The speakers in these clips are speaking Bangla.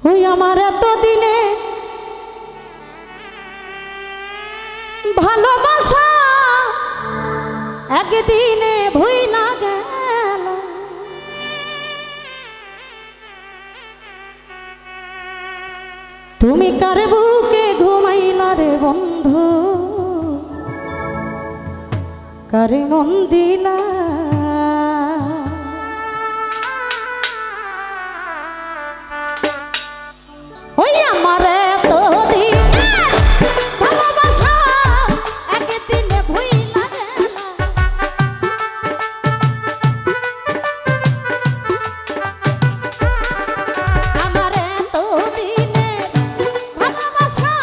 ওই আমার এত দিনে ভালোবাসা একদিনে ভুইলা গেল। তুমি কার বুকে ঘুমাইলা রে বন্ধু, কারে মন দিলা। ওই আমার এত দিনে ভালোবাসা একদিনে ভুইলা গেল। আমার এত দিনে ভালোবাসা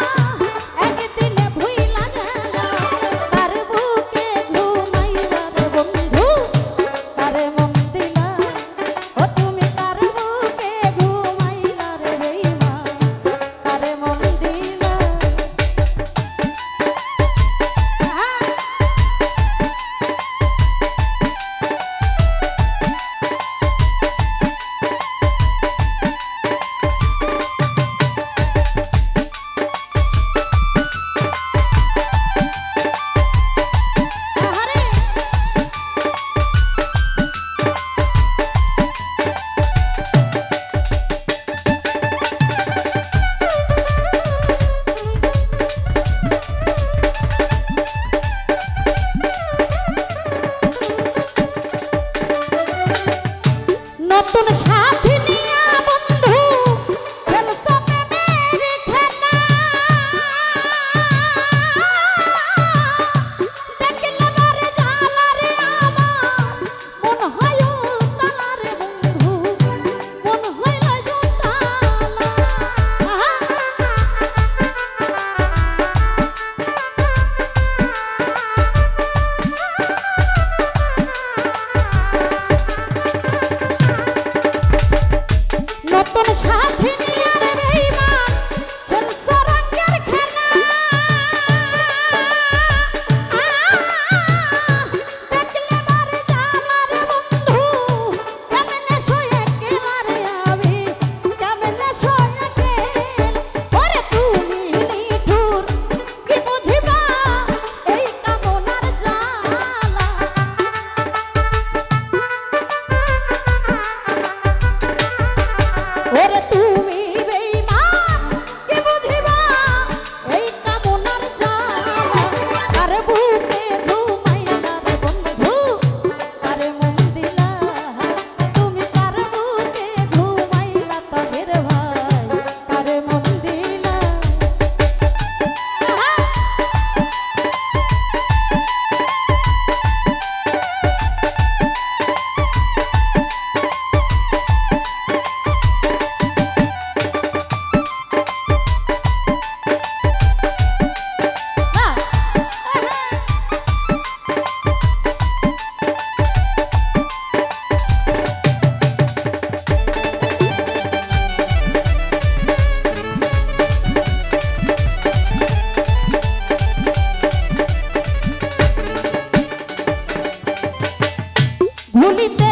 একদিনে ভুইলা গেল। তার বুকে ঘুমাইলা রে বন্ধু, কারে মন দিলা। ও তুমি কার বুকে ঘুমাইলা রে বেঈমান, কারে মন দিলা। নতুন সাথী নিয়া বন্ধু খেলছো প্রেমের খেলা। দেখলে বারে জ্বালা রে আমার মন হয় উতলা রে বন্ধু, মন হয় উতলা। নতুন সাথী নিয়ে রে বেঈমান খেলছো রঙের খেলা। দেখলে বারে জ্বালা রে বন্ধু, কেমনে সয়ে গেলা রে আমি, কেমনে সয়ে গেলা। ওরে তুমি নিঠুর কি বুঝিবা এই কামনার জ্বালা। ওরে তুমি বেঈমান কি বুঝিবা এই কামনার জ্বালা। কার বুকে ঘুমাইলা রে বন্ধু, কারে মন দিলা। তুমি কার বুকে ঘুমাইলা তবের ভাই, কারে মন দিলা। ভুলিতে